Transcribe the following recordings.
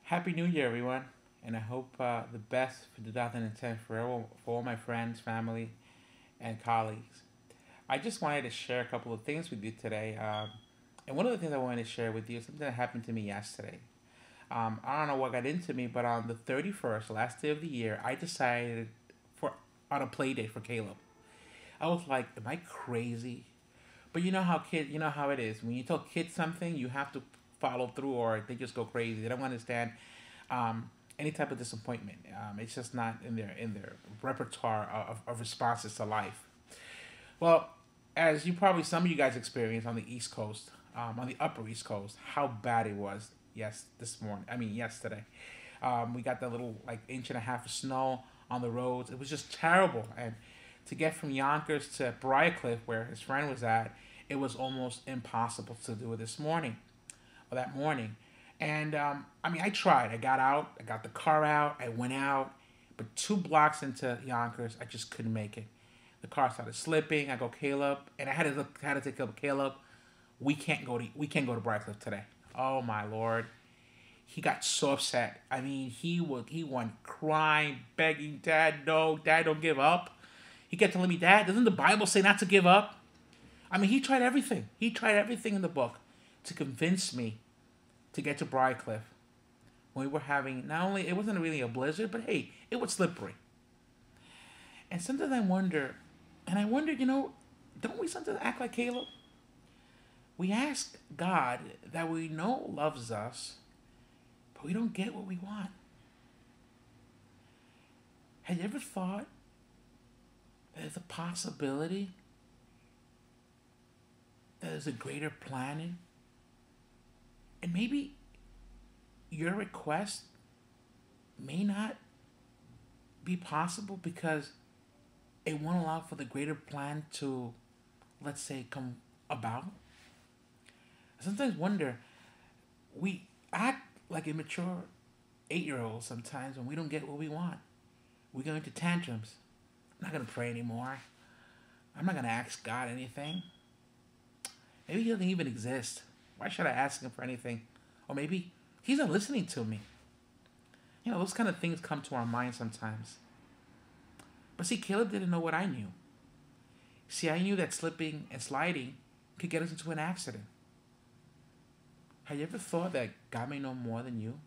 Happy New Year, everyone, and I hope the best for 2010 for all my friends, family, and colleagues. I just wanted to share a couple of things with you today. And one of the things I wanted to share with you is something that happened to me yesterday. I don't know what got into me, but on the 31st, last day of the year, I decided for on a play date for Caleb. I was like, "Am I crazy?" But you know how it is. When you tell kids something, you have to follow through, or they just go crazy. They don't understand any type of disappointment. It's just not in their repertoire of responses to life. Well, as you probably some of you guys experienced on the East Coast, on the Upper East Coast, how bad it was. Yes, this morning. I mean, yesterday. We got that little like inch and a half of snow on the roads. It was just terrible. And to get from Yonkers to Briarcliff, where his friend was at, it was almost impossible to do it this morning or that morning. And I mean, I tried. I got out. I got the car out. I went out, but 2 blocks into Yonkers, I just couldn't make it. The car started slipping. I go, Caleb, and I had to take up Caleb. We can't go to Briarcliff today. Oh my lord, he got so upset. I mean, he went crying, begging, Dad, no, Dad, don't give up. He kept telling me, Dad, doesn't the Bible say not to give up? I mean, he tried everything. He tried everything in the book to convince me to get to Briarcliff. When we were having, not only, it wasn't really a blizzard, but hey, it was slippery. And sometimes I wonder, don't we sometimes act like Caleb? We ask God that we know loves us, but we don't get what we want. Have you ever thought that there's a possibility that there's a greater planning? And maybe your request may not be possible because it won't allow for the greater plan to, let's say, come about. I sometimes wonder, we act like immature 8-year olds sometimes when we don't get what we want. We go into tantrums. I'm not going to pray anymore. I'm not going to ask God anything. Maybe He doesn't even exist. Why should I ask Him for anything? Or maybe He's not listening to me. Those kind of things come to our mind sometimes. But see, Caleb didn't know what I knew. See, I knew that slipping and sliding could get us into an accident. Have you ever thought that God may know more than you?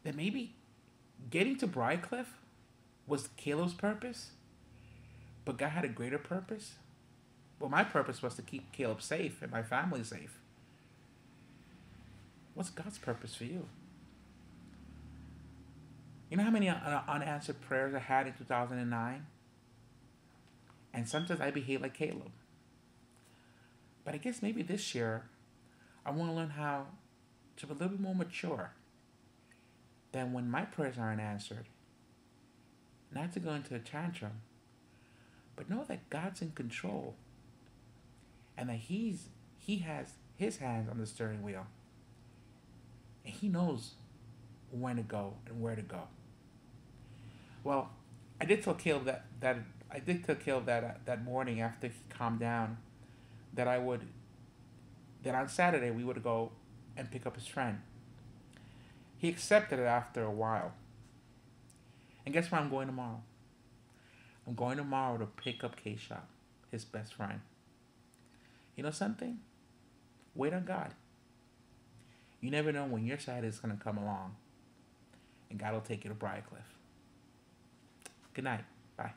That maybe getting to Briarcliff was Caleb's purpose, but God had a greater purpose? Well, my purpose was to keep Caleb safe and my family safe. What's God's purpose for you? You know how many unanswered prayers I had in 2009? And sometimes I behave like Caleb. But I guess maybe this year, I want to learn how to be a little bit more mature. Than when my prayers aren't answered. Not to go into a tantrum, but know that God's in control. And that He has His hands on the steering wheel. And He knows when to go and where to go. Well, I did tell Caleb that morning after he calmed down that on Saturday we would go and pick up his friend. He accepted it after a while. And guess where I'm going tomorrow? I'm going tomorrow to pick up K-Shop, his best friend. You know something? Wait on God. You never know when your side is going to come along. And God will take you to Briarcliff. Good night. Bye.